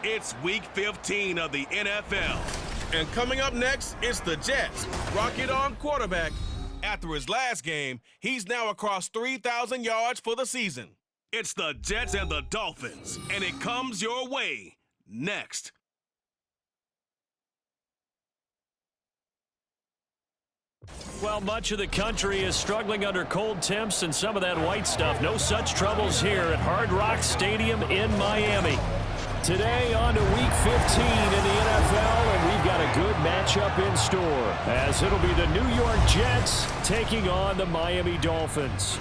It's Week 15 of the NFL. And coming up next, it's the Jets. Rocket on quarterback. After his last game, he's now across 3,000 yards for the season. It's the Jets and the Dolphins, and it comes your way next. Well, much of the country is struggling under cold temps and some of that white stuff. No such troubles here at Hard Rock Stadium in Miami. Today on to Week 15 in the NFL, and we've got a good matchup in store, as it'll be the New York Jets taking on the Miami Dolphins.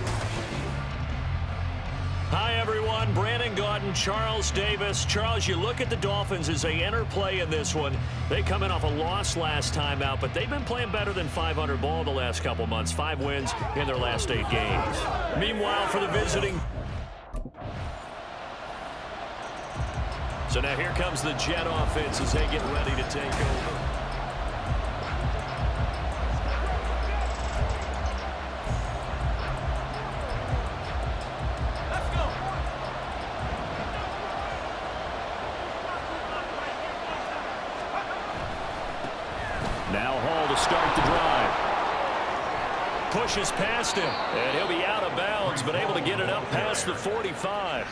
Hi, everyone. Brandon Gaudin, Charles Davis. Charles, you look at the Dolphins as they enter play in this one. They come in off a loss last time out, but they've been playing better than 500 ball the last couple months. 5 wins in their last 8 games. Meanwhile, for the visiting... So now here comes the Jet offense as they get ready to take over. Now Hall to start the drive. Pushes past him, and he'll be out of bounds, but able to get it up past the 45.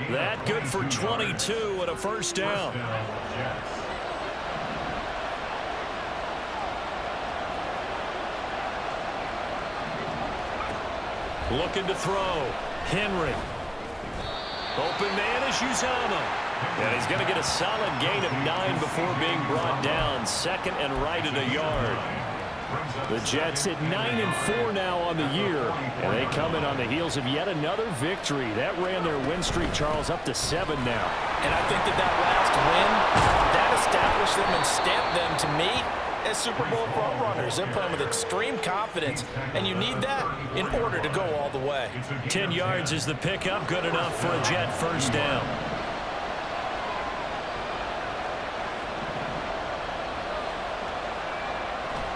That good for 22 and a first down. Looking to throw. Henry. Open man is Uzama. And he's going to get a solid gain of 9 before being brought down. Second and right at a yard. The Jets at 9-4 now on the year, and they come in on the heels of yet another victory. That ran their win streak, Charles, up to 7 now. And I think that last win, that established them and stamped them, to me, as Super Bowl front runners. They're playing with extreme confidence, and you need that in order to go all the way. 10 yards is the pickup, good enough for a Jet first down.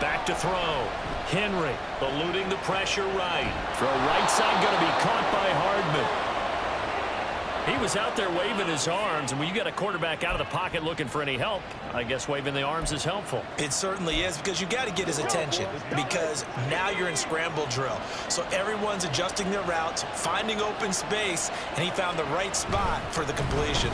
Back to throw. Henry eluding the pressure right. Throw right side going to be caught by Hardman. He was out there waving his arms, and when you get a quarterback out of the pocket looking for any help, I guess waving the arms is helpful. It certainly is, because you got to get his attention, because now you're in scramble drill. So everyone's adjusting their routes, finding open space, and he found the right spot for the completion.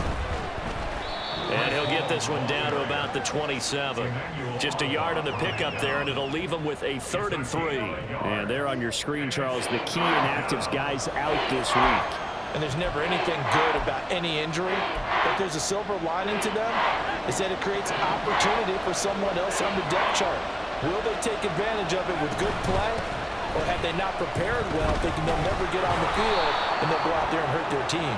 And he'll get this one down to about the 27. Just a yard on the pickup there, and it'll leave him with a 3rd and 3. And there on your screen, Charles, the key inactives guys out this week. And there's never anything good about any injury, but there's a silver lining to them, is that it creates opportunity for someone else on the depth chart. Will they take advantage of it with good play, or have they not prepared well, thinking they'll never get on the field, and they'll go out there and hurt their team?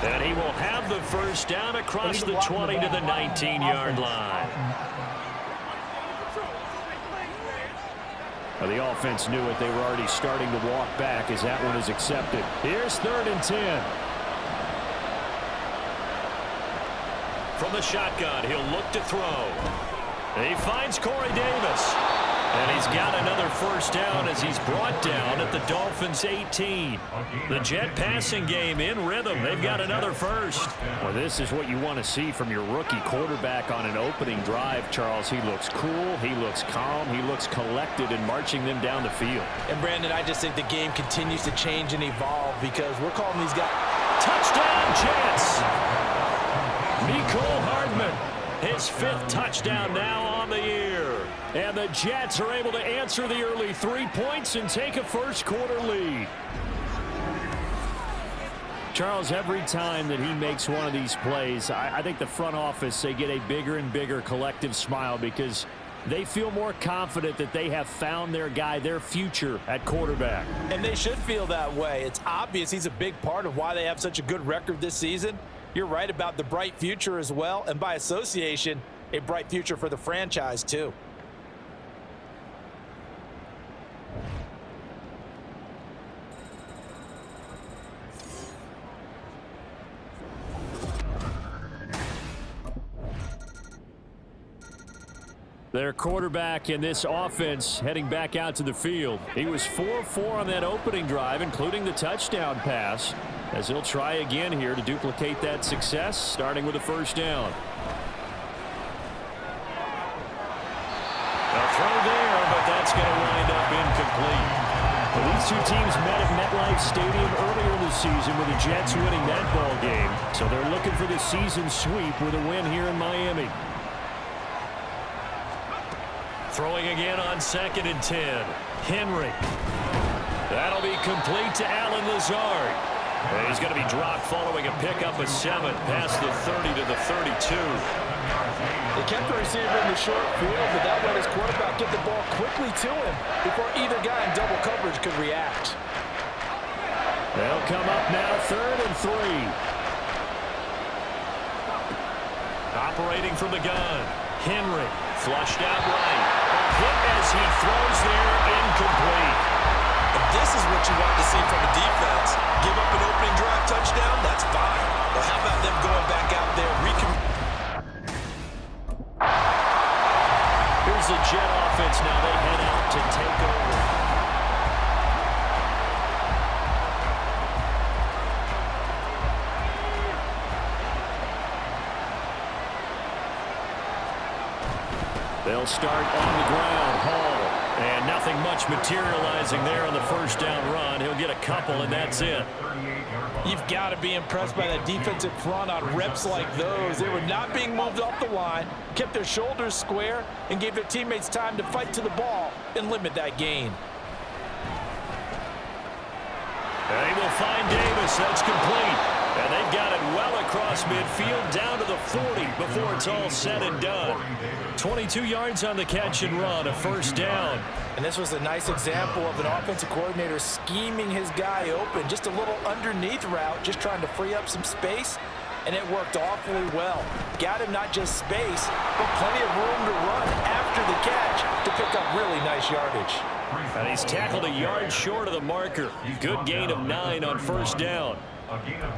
And he will have the first down across the 20 to the 19-yard line. Well, the offense knew it. They were already starting to walk back as that one is accepted. Here's 3rd and 10. From the shotgun, he'll look to throw. He finds Corey Davis. And he's got another first down as he's brought down at the Dolphins' 18. The Jet passing game in rhythm. They've got another first. Well, this is what you want to see from your rookie quarterback on an opening drive, Charles. He looks cool. He looks calm. He looks collected in marching them down the field. And, Brandon, I just think the game continues to change and evolve, because we're calling these guys. Touchdown, Jets! Mecole Hardman, his 5th touchdown now on the year. And the Jets are able to answer the early 3 points and take a first-quarter lead. Charles, every time that he makes one of these plays, I think the front office, they get a bigger and bigger collective smile, because they feel more confident that they have found their guy, their future at quarterback. And they should feel that way. It's obvious he's a big part of why they have such a good record this season. You're right about the bright future as well, and by association, a bright future for the franchise too. Their quarterback in this offense heading back out to the field. He was 4-4 on that opening drive, including the touchdown pass. as he'll try again here to duplicate that success, starting with a first down. A throw there, but that's going to wind up incomplete. Well, these two teams met at MetLife Stadium earlier this season with the Jets winning that ball game. So they're looking for the season sweep with a win here in Miami. Throwing again on 2nd and 10. Henry. That'll be complete to Allen Lazard. And he's going to be dropped following a pickup of 7 past the 30 to the 32. They kept the receiver in the short field, but that let his quarterback get the ball quickly to him before either guy in double coverage could react. They'll come up now 3rd and 3. Operating from the gun. Henry flushed out right. Hit as he throws there, incomplete. And this is what you want to see from a defense. Give up an opening drive touchdown, that's fine. But how about them going back out there, Here's the Jet offense now. They head out to take over. They'll start on the ground. Hall. And nothing much materializing there on the first down run. He'll get a couple, and that's it. You've got to be impressed by that defensive front on reps like those. They were not being moved off the line, kept their shoulders square, and gave their teammates time to fight to the ball and limit that gain. They will find Davis. That's complete. And they've got it well across midfield down to the 40 before it's all said and done. 22 yards on the catch and run, a first down. And this was a nice example of an offensive coordinator scheming his guy open. Just a little underneath route, just trying to free up some space, and it worked awfully well. Got him not just space, but plenty of room to run after the catch to pick up really nice yardage. And he's tackled a yard short of the marker. Good gain of 9 on first down.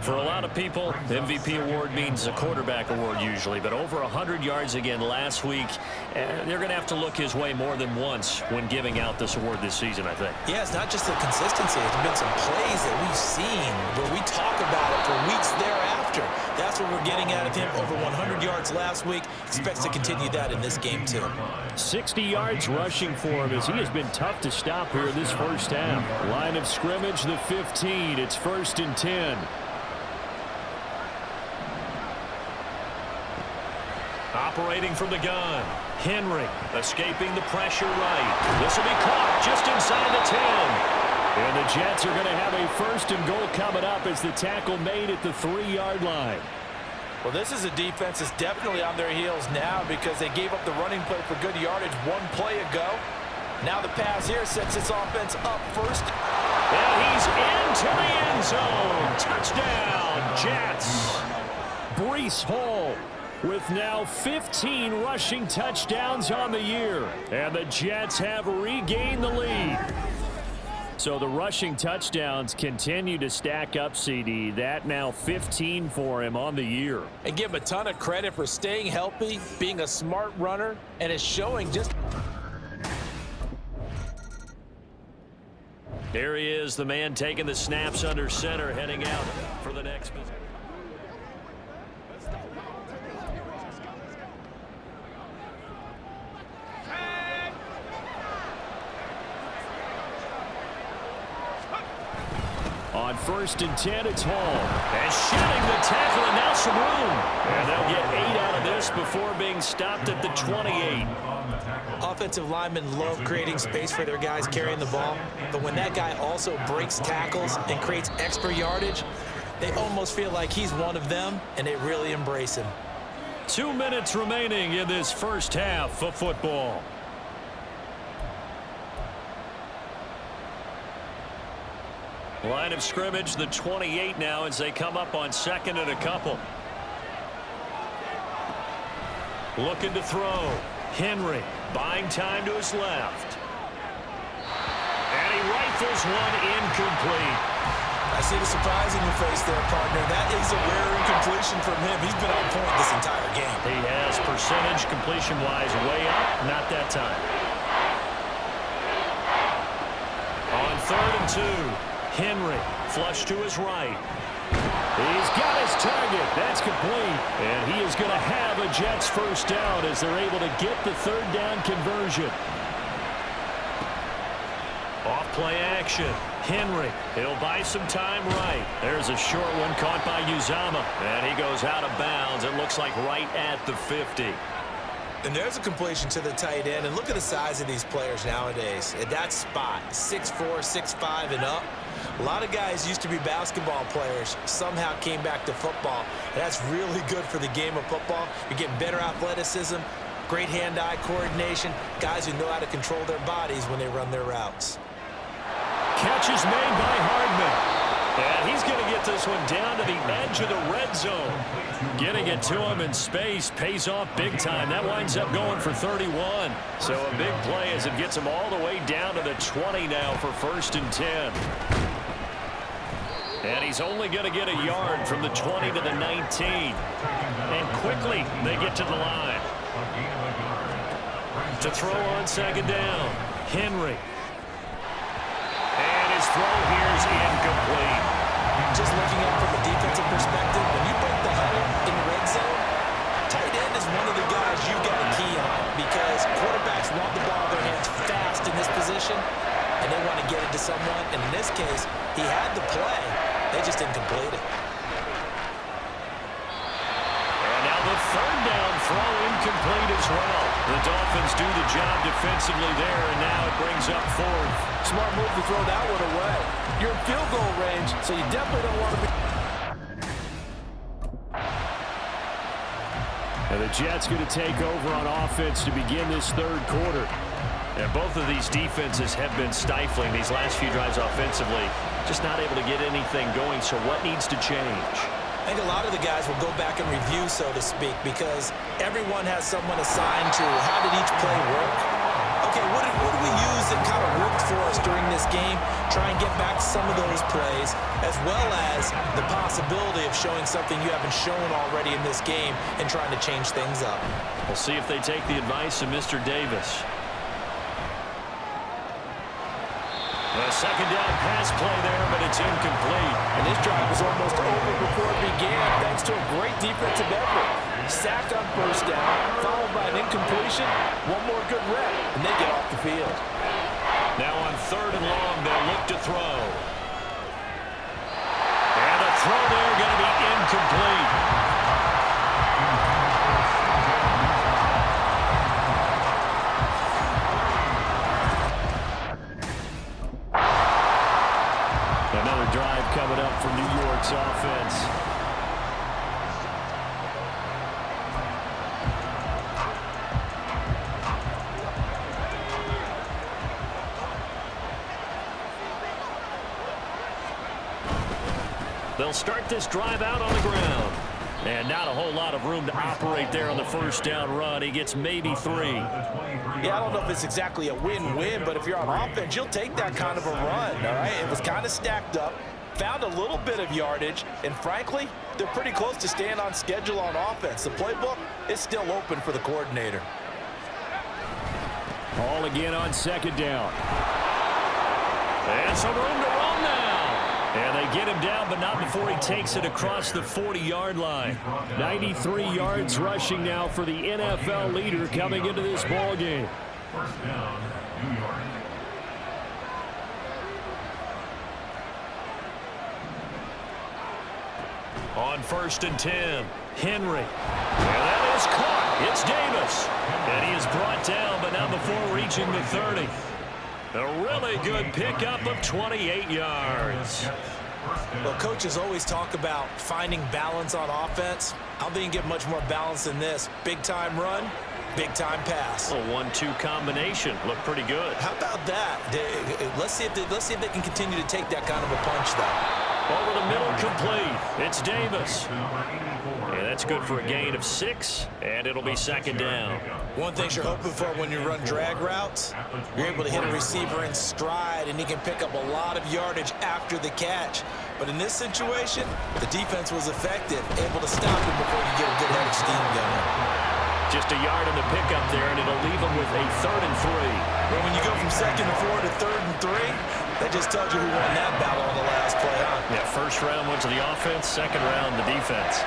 For a lot of people, the MVP award means a quarterback award usually, but over 100 yards again last week. They're going to have to look his way more than once when giving out this award this season, I think. Yeah, it's not just the consistency. It's been some plays that we've seen where we talk about it for weeks thereafter. That's what we're getting out of him. Over 100 yards last week. Expects to continue that in this game, too. 60 yards rushing for him as he has been tough to stop here in this first half. Line of scrimmage, the 15. It's 1st and 10. Operating from the gun. Henry escaping the pressure right. This will be caught just inside the 10. And the Jets are going to have a 1st and goal coming up as the tackle made at the 3-yard line. Well, this is a defense that's definitely on their heels now because they gave up the running play for good yardage one play ago. Now the pass here sets its offense up first. And he's into the end zone. Touchdown, Jets. Breece Hall with now 15 rushing touchdowns on the year. And the Jets have regained the lead. So the rushing touchdowns continue to stack up, CD. That now 15 for him on the year. And give him a ton of credit for staying healthy, being a smart runner, and it's showing just... There he is, the man taking the snaps under center, heading out for the next position. On 1st and 10, it's Hall. And shooting the tackle, and now some room. And they'll get 8 out of this before being stopped at the 28. Offensive linemen love creating space for their guys carrying the ball. But when that guy also breaks tackles and creates extra yardage, they almost feel like he's one of them, and they really embrace him. 2 minutes remaining in this first half of football. Line of scrimmage, the 28 now as they come up on 2nd and a couple. Looking to throw. Henry buying time to his left. And he rifles one incomplete. I see the surprise in your face there, partner. That is a rare incompletion from him. He's been on point this entire game. He has percentage completion-wise way up. Not that time. On 3rd and 2. Henry flush to his right. He's got his target. That's complete. And he is going to have a Jets first down as they're able to get the third down conversion. Off play action. Henry. He'll buy some time right. There's a short one caught by Uzama. And he goes out of bounds. It looks like right at the 50. And there's a completion to the tight end. And look at the size of these players nowadays. At that spot, 6'4", 6'5", and up. A lot of guys used to be basketball players, somehow came back to football. And that's really good for the game of football. You're getting better athleticism, great hand-eye coordination, guys who know how to control their bodies when they run their routes. Catch is made by Hardman. And he's going to get this one down to the edge of the red zone. Getting it to him in space pays off big time. That winds up going for 31. So a big play as it gets him all the way down to the 20 now for 1st and 10. And he's only going to get a yard from the 20 to the 19. And quickly they get to the line. To throw on 2nd down, Henry. And his throw here is incomplete. Just looking at it from a defensive perspective, when you break the huddle in the red zone, tight end is one of the guys you've got a key on because quarterbacks want the ball in their hands fast in this position, and they want to get it to someone. And in this case, he had the play. They just didn't complete it. And now the 3rd down throw incomplete as well. The Dolphins do the job defensively there, and now it brings up 4th. Smart move to throw that one away. You're in field goal range, so you definitely don't want to be. And the Jets going to take over on offense to begin this 3rd quarter. And both of these defenses have been stifling these last few drives offensively. Just not able to get anything going, so what needs to change? I think a lot of the guys will go back and review, so to speak, because everyone has someone assigned to how did each play work. Okay, what did we use that kind of worked for us during this game? Try and get back some of those plays, as well as the possibility of showing something you haven't shown already in this game and trying to change things up. We'll see if they take the advice of Mr. Davis. A 2nd down pass play there, but it's incomplete. And this drive was almost over before it began, thanks to a great defensive effort. Sacked on 1st down, followed by an incompletion. One more good rep, and they get off the field. Now on 3rd and long, they'll look to throw. And the throw there going to be incomplete. Another drive coming up for New York's offense. They'll start this drive out on the ground. And not a whole lot of room to operate there on the 1st down run. He gets maybe 3. Yeah, I don't know if it's exactly a win-win, but if you're on offense, you'll take that kind of a run, all right? It was kind of stacked up, found a little bit of yardage, and frankly, they're pretty close to staying on schedule on offense. The playbook is still open for the coordinator. All again on 2nd down. And some room to run now. And they get him down, but not before he takes it across the 40-yard line. 93 yards rushing now for the NFL leader coming into this ball game. 1st down, New York. On 1st and 10, Henry. And that is caught. It's Davis. And he is brought down, but not before reaching the 30. A really good pickup of 28 yards. Well, coaches always talk about finding balance on offense. I don't think you can get much more balance than this. Big-time run, big-time pass. A 1-2 combination. Looked pretty good. How about that? Let's see if they can continue to take that kind of a punch, though. Over the middle, complete. It's Davis. And that's good for a gain of 6, and it'll be 2nd down. One thing you're hoping for when you run drag routes, you're able to hit a receiver in stride, and he can pick up a lot of yardage after the catch. But in this situation, the defense was effective, able to stop him before you get a good head of steam going. Just a yard on the pickup there, and it'll leave him with a 3rd and 3. Well, when you go from 2nd and 4 to 3rd and 3, That just tells you who won that battle on the last play, huh? Yeah, first round went to the offense, second round the defense.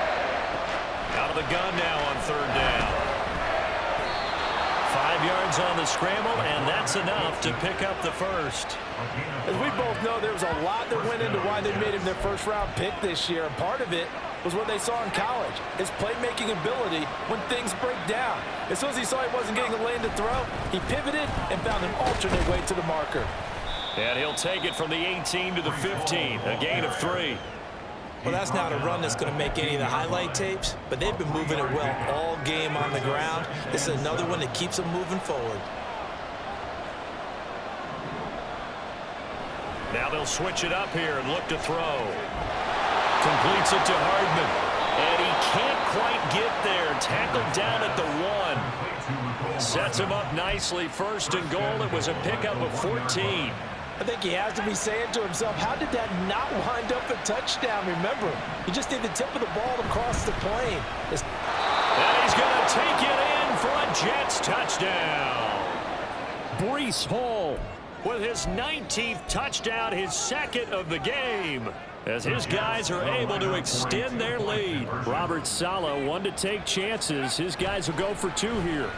Out of the gun now on third down. 5 yards on the scramble, and that's enough to pick up the first. As we both know, there was a lot that went into why they made him their first-round pick this year, and part of it was what they saw in college, his playmaking ability when things break down. As soon as he saw he wasn't getting a lane to throw, he pivoted and found an alternate way to the marker. And he'll take it from the 18 to the 15, a gain of 3. Well, that's not a run that's going to make any of the highlight tapes, but they've been moving it well all game on the ground. This is another one that keeps them moving forward. Now they'll switch it up here and look to throw. Completes it to Hardman. And he can't quite get there. Tackled down at the 1. Sets him up nicely. First and goal. It was a pickup of 14. I think he has to be saying to himself, how did that not wind up a touchdown? Remember, he just did the tip of the ball across the plane. And he's going to take it in for a Jets touchdown. Breece Hall with his 19th touchdown, his second of the game, as his guys are able to extend their lead. Robert Saleh wanted to take chances. His guys will go for 2 here.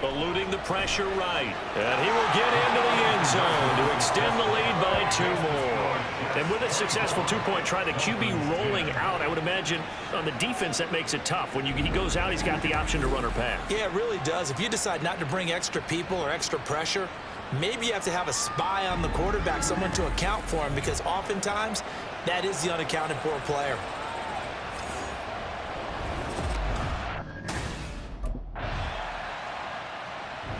Eluding the pressure right. And he will get into the end zone to extend the lead by 2 more. And with a successful 2-point try, the QB rolling out, I would imagine on the defense that makes it tough. When he goes out, he's got the option to run or pass. Yeah, it really does. If you decide not to bring extra people or extra pressure, maybe you have to have a spy on the quarterback, someone to account for him, because oftentimes that is the unaccounted for player.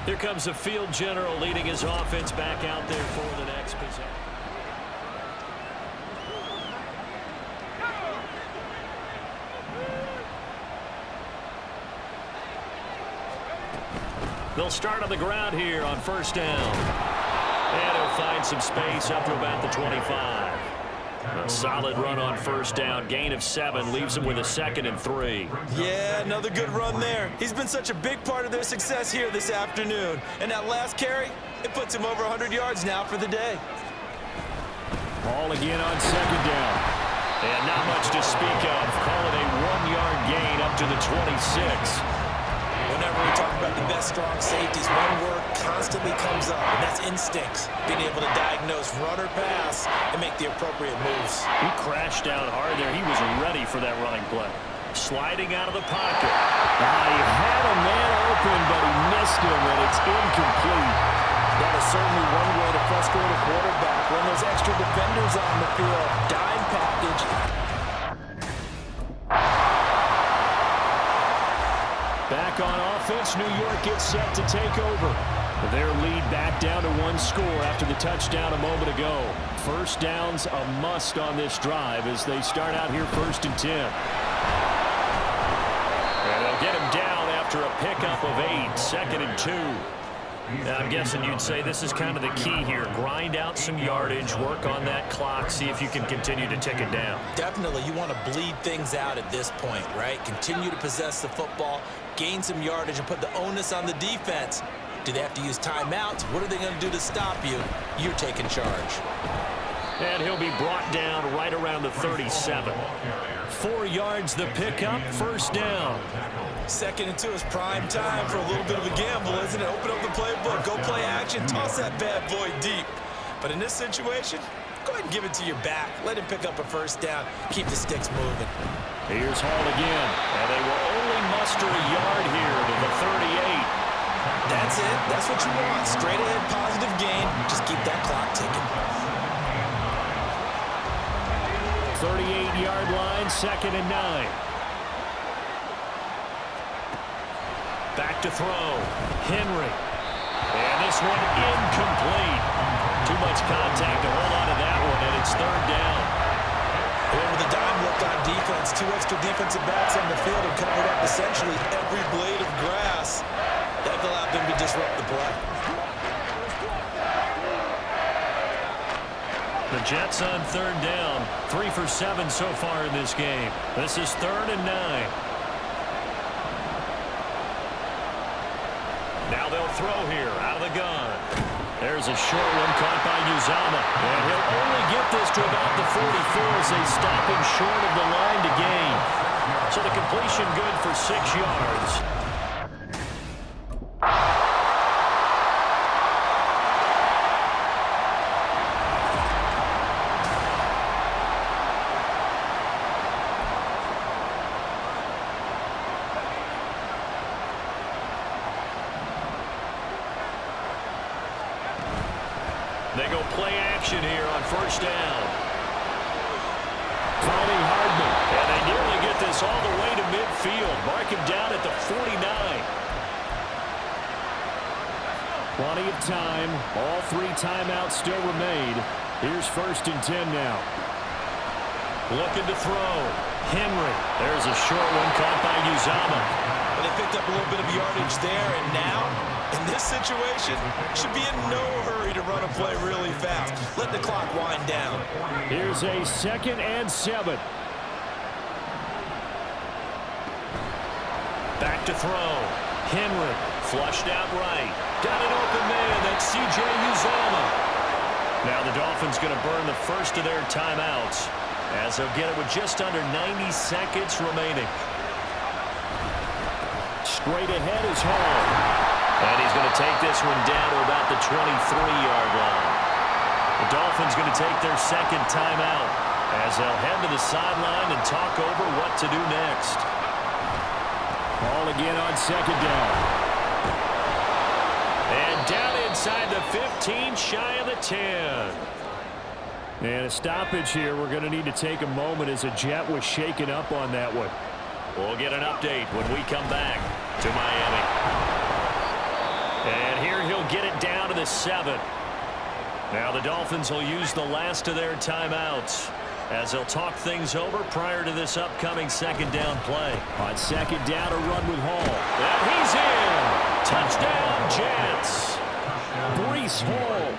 Here comes the field general leading his offense back out there for the next possession. They'll start on the ground here on first down. And he'll find some space up to about the 25. A solid run on first down. Gain of 7 leaves him with a 2nd and 3. Yeah, another good run there. He's been such a big part of their success here this afternoon. And that last carry, it puts him over 100 yards now for the day. Ball again on second down. And not much to speak of. Call it a 1-yard gain up to the 26. Whenever we talk about the best strong safeties, one word constantly comes up, and that's instincts. Being able to diagnose run or pass and make the appropriate moves. He crashed down hard there. He was ready for that running play. Sliding out of the pocket. He had a man open, but he missed him, and it's incomplete. That is certainly one way to frustrate a quarterback. When there's extra defenders on the field, dime package. Back on offense, New York gets set to take over. Their lead back down to 1 score after the touchdown a moment ago. First down's a must on this drive as they start out here 1st and 10. And they'll get him down after a pickup of 8, 2nd and 2. I'm guessing you'd say this is kind of the key here. Grind out some yardage, work on that clock, see if you can continue to tick it down. Definitely, you want to bleed things out at this point, right? Continue to possess the football, gain some yardage, and put the onus on the defense. Do they have to use timeouts? What are they going to do to stop you? You're taking charge. And he'll be brought down right around the 37. 4 yards the pickup, first down. 2nd and 2 is prime time for a little bit of a gamble, isn't it? Open up the playbook, go play action, toss that bad boy deep. But in this situation, go ahead and give it to your back. Let him pick up a first down. Keep the sticks moving. Here's Hall again, and they will only muster a yard here to the 38. That's it. That's what you want. Straight ahead, positive gain. Just keep that clock ticking. 38-yard line, 2nd and 9. Back to throw. Henry. And this one incomplete. Too much contact to hold on to that one, and it's 3rd down. And with a dime look on defense, 2 extra defensive backs on the field and covered up essentially every blade of grass. That allowed them to disrupt the play. The Jets on 3rd down. 3 for 7 so far in this game. This is 3rd and 9. Now they'll throw here out of the gun. There's a short one caught by Uzama. And he'll only get this to about the 44 as they stop him short of the line to gain. So the completion good for 6 yards. They go play action here on first down. Finding Hardman. And they nearly get this all the way to midfield. Mark him down at the 49. Plenty of time. All 3 timeouts still remain. Here's 1st and 10 now. Looking to throw. Henry. There's a short one caught by Uzama. Well, they picked up a little bit of yardage there, and now, in this situation, should be in no hurry to run a play really fast. Let the clock wind down. Here's a 2nd and 7. Back to throw. Henry flushed out right. Got an open man. That's C.J. Uzama. Now the Dolphins going to burn the first of their timeouts as they'll get it with just under 90 seconds remaining. Straight ahead is Hall. And he's going to take this one down to about the 23-yard line. The Dolphins going to take their 2nd timeout as they'll head to the sideline and talk over what to do next. Ball again on 2nd down. And down inside the 15, shy of the 10. And a stoppage here. We're going to need to take a moment as a Jet was shaken up on that one. We'll get an update when we come back to Miami. And here he'll get it down to the 7. Now the Dolphins will use the last of their timeouts as they'll talk things over prior to this upcoming 2nd down play. On 2nd down, a run with Hall. And he's in! Touchdown, Jets! Breece Hall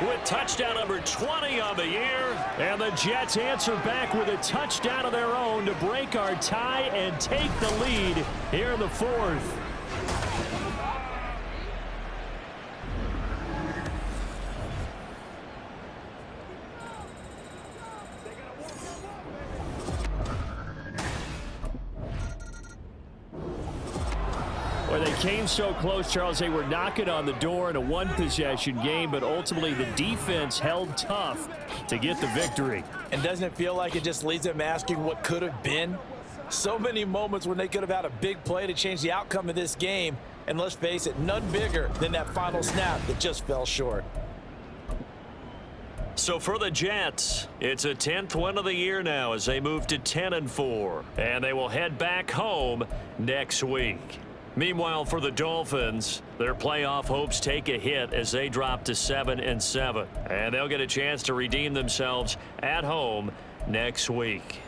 with touchdown number 20 on the year. And the Jets answer back with a touchdown of their own to break our tie and take the lead here in the 4th. Well, they came so close, Charles. They were knocking on the door in a 1-possession game, but ultimately the defense held tough to get the victory. And doesn't it feel like it just leaves them asking what could have been? So many moments when they could have had a big play to change the outcome of this game. And let's face it, none bigger than that final snap that just fell short. So for the Jets, it's a 10th win of the year now as they move to 10-4. And they will head back home next week. Meanwhile, for the Dolphins, their playoff hopes take a hit as they drop to 7-7. And they'll get a chance to redeem themselves at home next week.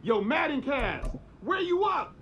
Yo, Madden cast, where you up?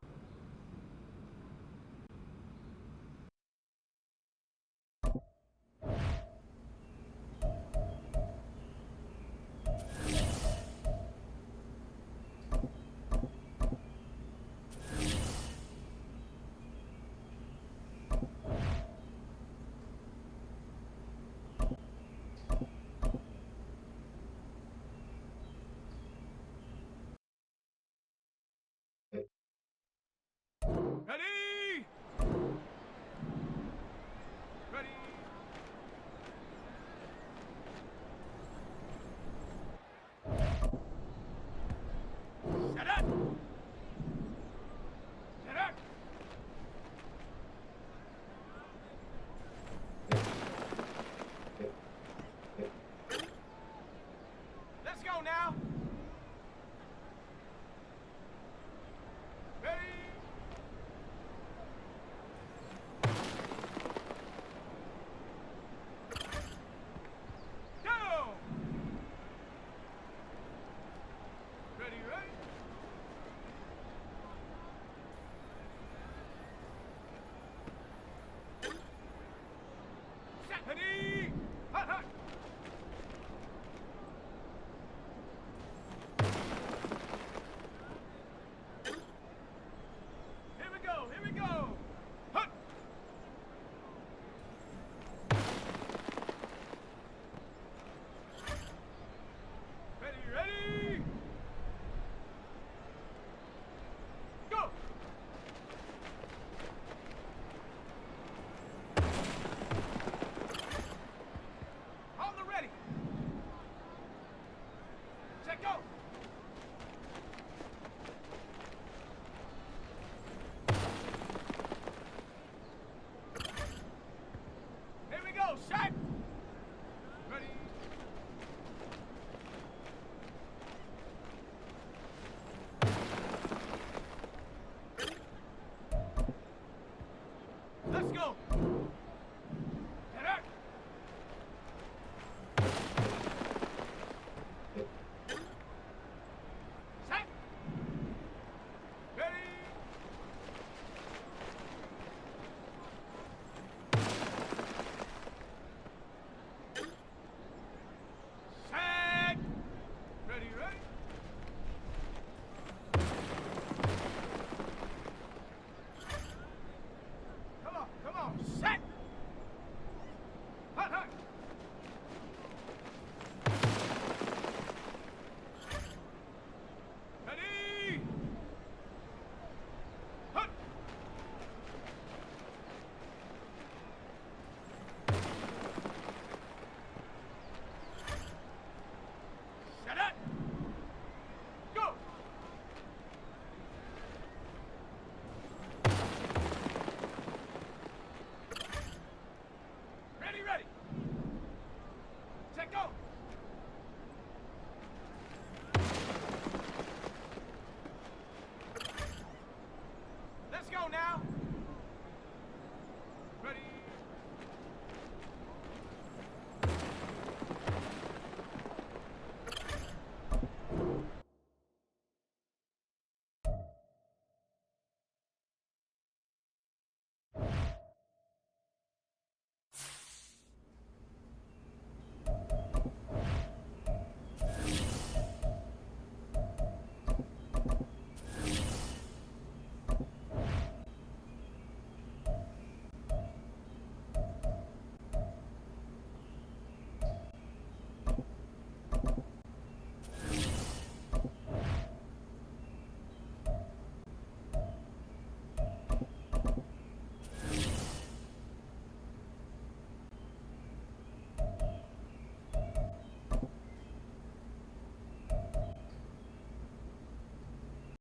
Set, go!